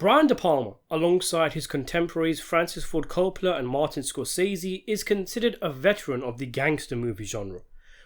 Brian De Palma, alongside his contemporaries Francis Ford Coppola and Martin Scorsese, is considered a veteran of the gangster movie genre,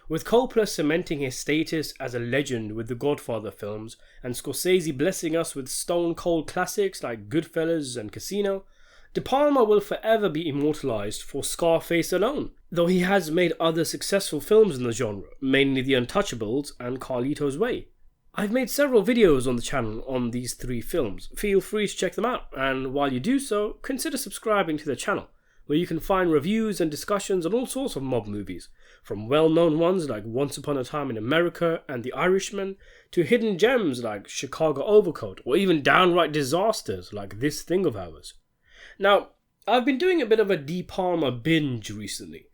with Coppola cementing his status as a legend with the Godfather films, and Scorsese blessing us with stone-cold classics like Goodfellas and Casino. De Palma will forever be immortalised for Scarface alone, though he has made other successful films in the genre, mainly The Untouchables and Carlito's Way. I've made several videos on the channel on these three films. Feel free to check them out, and while you do so, consider subscribing to the channel, where you can find reviews and discussions on all sorts of mob movies, from well-known ones like Once Upon a Time in America and The Irishman, to hidden gems like Chicago Overcoat, or even downright disasters like This Thing of Ours. Now, I've been doing a bit of a De Palma binge recently.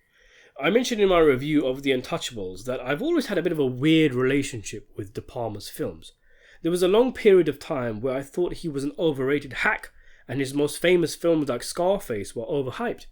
I mentioned in my review of The Untouchables that I've always had a bit of a weird relationship with De Palma's films. There was a long period of time where I thought he was an overrated hack, and his most famous films like Scarface were overhyped.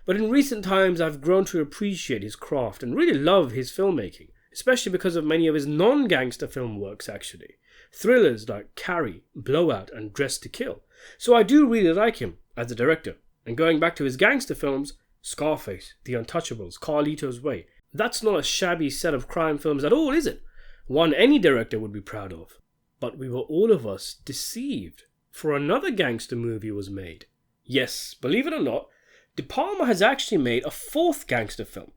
But in recent times I've grown to appreciate his craft and really love his filmmaking, especially because of many of his non-gangster film works actually. Thrillers like Carrie, Blowout and Dressed to Kill. So I do really like him as a director. And going back to his gangster films, Scarface, The Untouchables, Carlito's Way. That's not a shabby set of crime films at all, is it? One any director would be proud of. But we were all of us deceived, for another gangster movie was made. Yes, believe it or not, De Palma has actually made a fourth gangster film,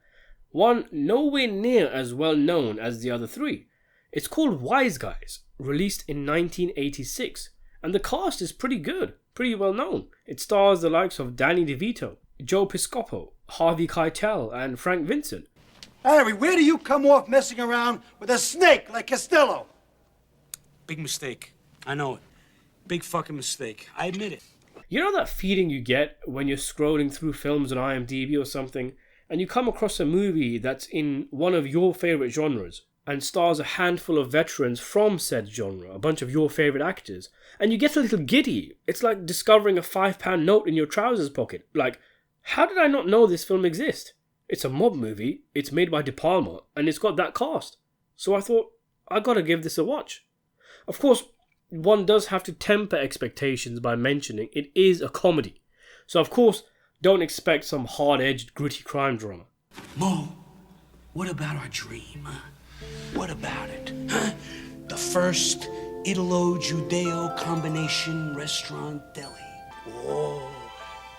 one nowhere near as well known as the other three. It's called Wise Guys, released in 1986, and the cast is pretty good, pretty well known. It stars the likes of Danny DeVito, Joe Piscopo, Harvey Keitel, and Frank Vincent. Harry, where do you come off messing around with a snake like Costello? Big mistake. I know it. Big fucking mistake. I admit it. You know that feeling you get when you're scrolling through films on IMDb or something, and you come across a movie that's in one of your favourite genres, and stars a handful of veterans from said genre, a bunch of your favourite actors, and you get a little giddy. It's like discovering a £5 note in your trousers pocket. Like, how did I not know this film exists? It's a mob movie, it's made by De Palma, and it's got that cast. So I thought, I gotta give this a watch. Of course, one does have to temper expectations by mentioning it is a comedy. So of course, don't expect some hard-edged, gritty crime drama. Mo, what about our dream? What about it? Huh? The first Italo-Judeo combination restaurant deli. Whoa,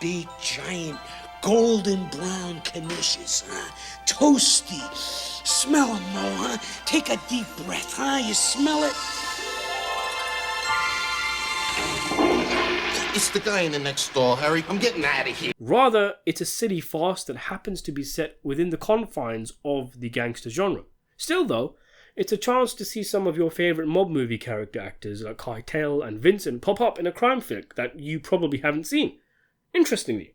big, giant, golden brown knishes, huh? Toasty. Smell 'em, Mo, huh? Take a deep breath, huh? You smell it? It's the guy in the next stall, Harry. I'm getting out of here. Rather, it's a silly farce that happens to be set within the confines of the gangster genre. Still though, it's a chance to see some of your favourite mob movie character actors like Keitel and Vincent pop up in a crime flick that you probably haven't seen. Interestingly,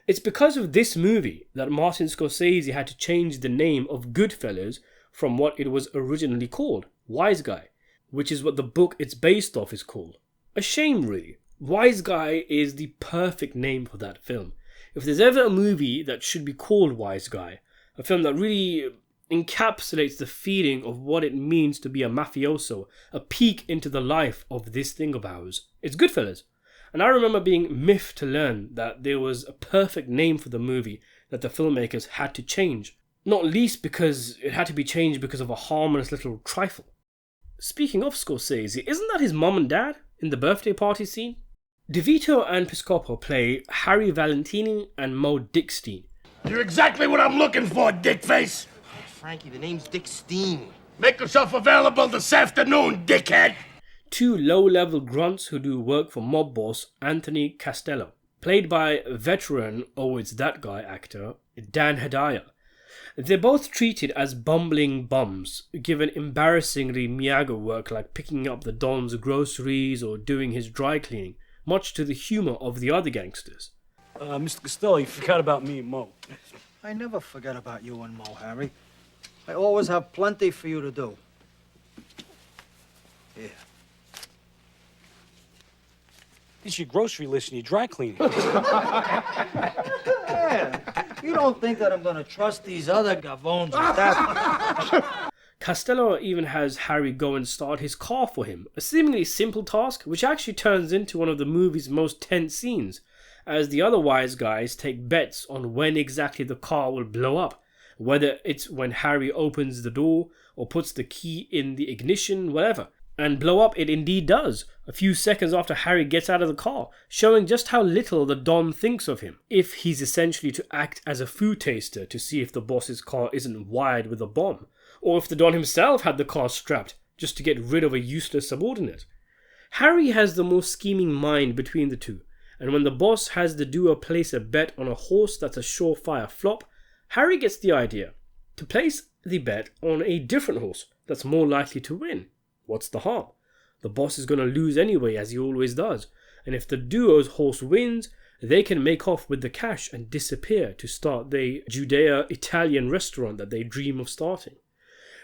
it's because of this movie that Martin Scorsese had to change the name of Goodfellas from what it was originally called, Wise Guy, which is what the book it's based off is called. A shame really. Wise Guy is the perfect name for that film. If there's ever a movie that should be called Wise Guy, a film that really encapsulates the feeling of what it means to be a mafioso, a peek into the life of This Thing of Ours, it's Goodfellas. And I remember being miffed to learn that there was a perfect name for the movie that the filmmakers had to change. Not least because it had to be changed because of a harmless little trifle. Speaking of Scorsese, isn't that his mom and dad in the birthday party scene? DeVito and Piscopo play Harry Valentini and Mo Dickstein. You're exactly what I'm looking for, dickface. Frankie, the name's Dick Steen. Make yourself available this afternoon, dickhead. Two low-level grunts who do work for mob boss Anthony Costello, played by veteran Oh It's That Guy actor Dan Hedaya. They're both treated as bumbling bums, given embarrassingly meager work like picking up the Don's groceries or doing his dry cleaning, much to the humour of the other gangsters. Mr. Costello, you forgot about me and Mo. I never forget about you and Mo, Harry. I always have plenty for you to do. Here. It's your grocery list and your dry cleaning. Yeah. You don't think that I'm gonna trust these other gavones with that? Costello even has Harry go and start his car for him, a seemingly simple task which actually turns into one of the movie's most tense scenes, as the other wise guys take bets on when exactly the car will blow up, whether it's when Harry opens the door or puts the key in the ignition, whatever. And blow up it indeed does, a few seconds after Harry gets out of the car, showing just how little the Don thinks of him, if he's essentially to act as a food taster to see if the boss's car isn't wired with a bomb, or if the Don himself had the car strapped just to get rid of a useless subordinate. Harry has the more scheming mind between the two, and when the boss has the duo place a bet on a horse that's a surefire flop, Harry gets the idea to place the bet on a different horse that's more likely to win. What's the harm? The boss is going to lose anyway, as he always does, and if the duo's horse wins, they can make off with the cash and disappear to start the Judea-Italian restaurant that they dream of starting.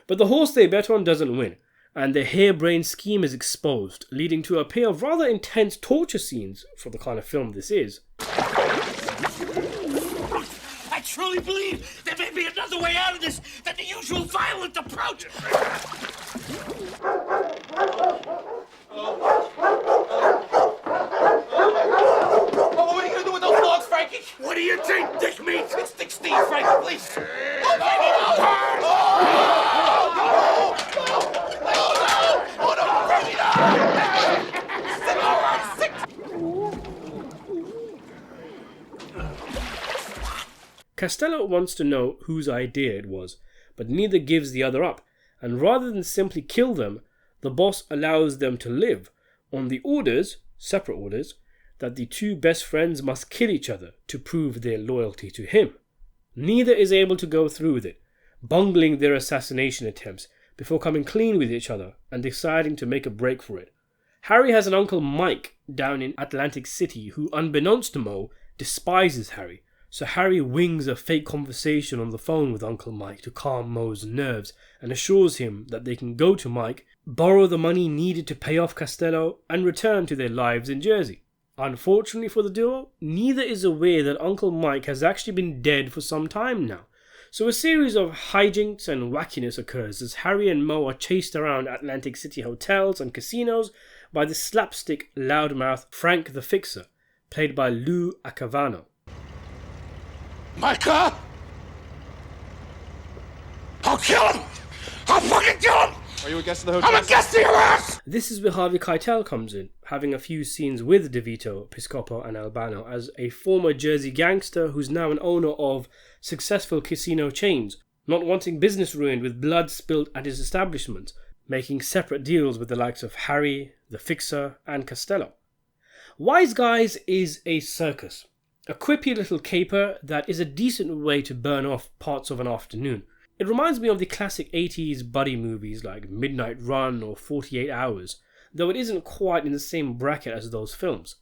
But the horse they bet on doesn't win, and their harebrained scheme is exposed, leading to a pair of rather intense torture scenes for the kind of film this is. I truly believe there may be another way out of this than the usual violent approach. What are you gonna do with those dogs, Frankie? What do you think, dick meat? It's Dick Steve, Frankie, please. Costello wants to know whose idea it was, but neither gives the other up, and rather than simply kill them, the boss allows them to live, on the orders, separate orders, that the two best friends must kill each other to prove their loyalty to him. Neither is able to go through with it, bungling their assassination attempts before coming clean with each other and deciding to make a break for it. Harry has an Uncle Mike down in Atlantic City who, unbeknownst to Mo, despises Harry, so Harry wings a fake conversation on the phone with Uncle Mike to calm Mo's nerves and assures him that they can go to Mike, borrow the money needed to pay off Costello, and return to their lives in Jersey. Unfortunately for the duo, neither is aware that Uncle Mike has actually been dead for some time now, so a series of hijinks and wackiness occurs as Harry and Mo are chased around Atlantic City hotels and casinos by the slapstick loudmouth Frank the Fixer, played by Lou Acavano. Micah? I'll kill him! I'll fucking kill him! Are you a guest of the hotel? I'm a guest of your ass! This is where Harvey Keitel comes in, having a few scenes with DeVito, Piscopo and Albano as a former Jersey gangster who's now an owner of successful casino chains, not wanting business ruined with blood spilled at his establishment, making separate deals with the likes of Harry, the Fixer and Costello. Wise Guys is a circus, a quippy little caper that is a decent way to burn off parts of an afternoon. It reminds me of the classic 80s buddy movies like Midnight Run or 48 Hours, though it isn't quite in the same bracket as those films.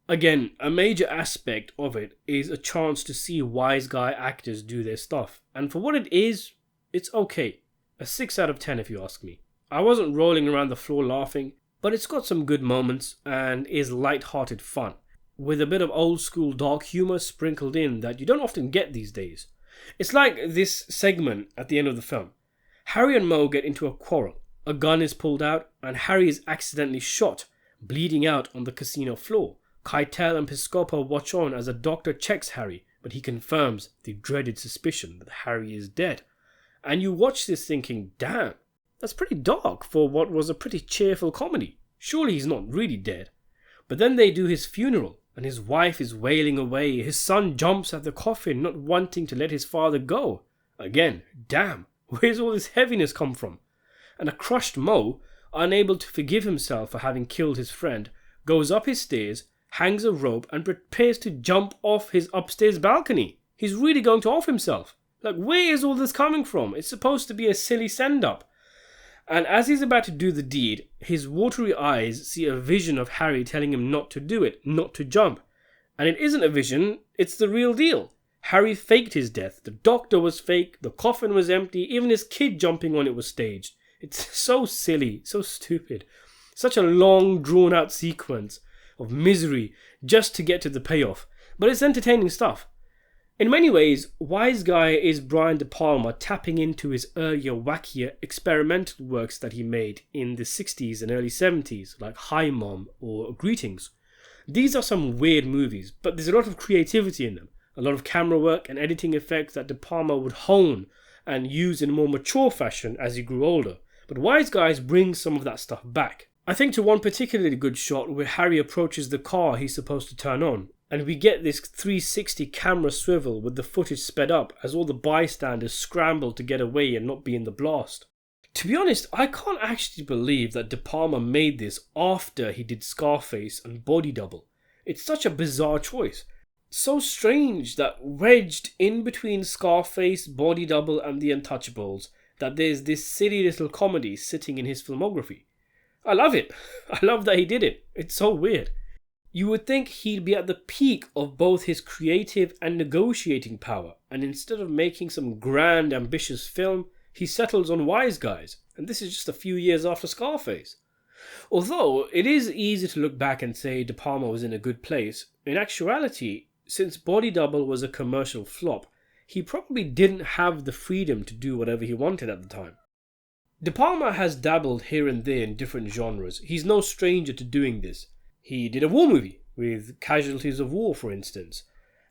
Again, a major aspect of it is a chance to see wise guy actors do their stuff, and for what it is, it's okay. A 6 out of 10 if you ask me. I wasn't rolling around the floor laughing, but it's got some good moments and is light-hearted fun, with a bit of old school dark humour sprinkled in that you don't often get these days. It's like this segment at the end of the film. Harry and Mo get into a quarrel, a gun is pulled out, and Harry is accidentally shot, bleeding out on the casino floor. Keitel and Piscopo watch on as a doctor checks Harry, but he confirms the dreaded suspicion that Harry is dead. And you watch this thinking, damn, that's pretty dark for what was a pretty cheerful comedy. Surely he's not really dead. But then they do his funeral, and his wife is wailing away. His son jumps at the coffin, not wanting to let his father go. Again, damn, where's all this heaviness come from? And a crushed Mo, unable to forgive himself for having killed his friend, goes up his stairs, hangs a rope, and prepares to jump off his upstairs balcony. He's really going to off himself. Like, where is all this coming from? It's supposed to be a silly send-up. And as he's about to do the deed, his watery eyes see a vision of Harry telling him not to do it, not to jump. And it isn't a vision, it's the real deal. Harry faked his death. The doctor was fake, the coffin was empty, even his kid jumping on it was staged. It's so silly, so stupid. Such a long, drawn-out sequence of misery just to get to the payoff. But it's entertaining stuff. In many ways, Wise Guy is Brian De Palma tapping into his earlier, wackier, experimental works that he made in the 60s and early 70s, like Hi Mom or Greetings. These are some weird movies, but there's a lot of creativity in them, a lot of camera work and editing effects that De Palma would hone and use in a more mature fashion as he grew older. But Wise Guys brings some of that stuff back. I think to one particularly good shot where Harry approaches the car he's supposed to turn on, and we get this 360 camera swivel with the footage sped up as all the bystanders scramble to get away and not be in the blast. To be honest, I can't actually believe that De Palma made this after he did Scarface and Body Double. It's such a bizarre choice. So strange that wedged in between Scarface, Body Double and The Untouchables, that there's this silly little comedy sitting in his filmography. I love it. I love that he did it. It's so weird. You would think he'd be at the peak of both his creative and negotiating power, and instead of making some grand, ambitious film, he settles on Wise Guys, and this is just a few years after Scarface. Although it is easy to look back and say De Palma was in a good place, in actuality, since Body Double was a commercial flop, he probably didn't have the freedom to do whatever he wanted at the time. De Palma has dabbled here and there in different genres. He's no stranger to doing this. He did a war movie with Casualties of War, for instance.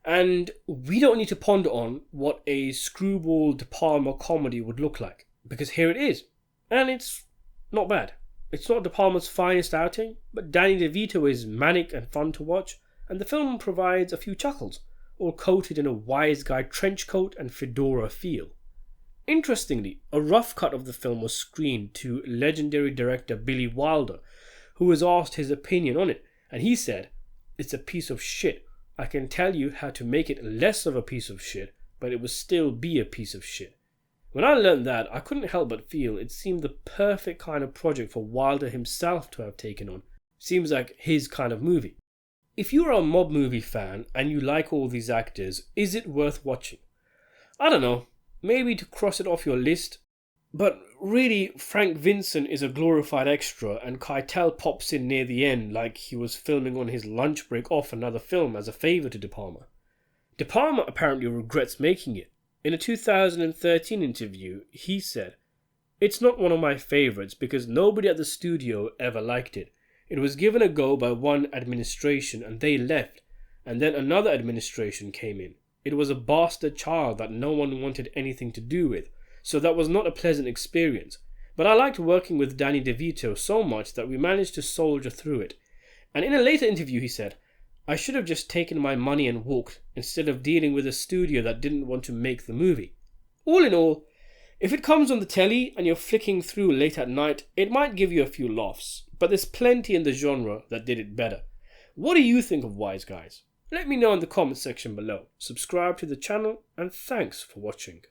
And we don't need to ponder on what a screwball De Palma comedy would look like, because here it is. And it's not bad. It's not De Palma's finest outing, but Danny DeVito is manic and fun to watch, and the film provides a few chuckles, all coated in a Wise Guy trench coat and fedora feel. Interestingly, a rough cut of the film was screened to legendary director Billy Wilder, who was asked his opinion on it, and he said, "It's a piece of shit. I can tell you how to make it less of a piece of shit, but it will still be a piece of shit." When I learned that, I couldn't help but feel it seemed the perfect kind of project for Wilder himself to have taken on. Seems like his kind of movie. If you're a mob movie fan and you like all these actors, is it worth watching? I don't know, maybe to cross it off your list. But really, Frank Vincent is a glorified extra, and Keitel pops in near the end like he was filming on his lunch break off another film as a favour to De Palma. De Palma apparently regrets making it. In a 2013 interview, he said, "It's not one of my favourites because nobody at the studio ever liked it. It was given a go by one administration and they left, and then another administration came in. It was a bastard child that no one wanted anything to do with. So that was not a pleasant experience. But I liked working with Danny DeVito so much that we managed to soldier through it." And in a later interview he said, "I should have just taken my money and walked, instead of dealing with a studio that didn't want to make the movie." All in all, if it comes on the telly and you're flicking through late at night, it might give you a few laughs, but there's plenty in the genre that did it better. What do you think of Wise Guys? Let me know in the comment section below. Subscribe to the channel, and thanks for watching.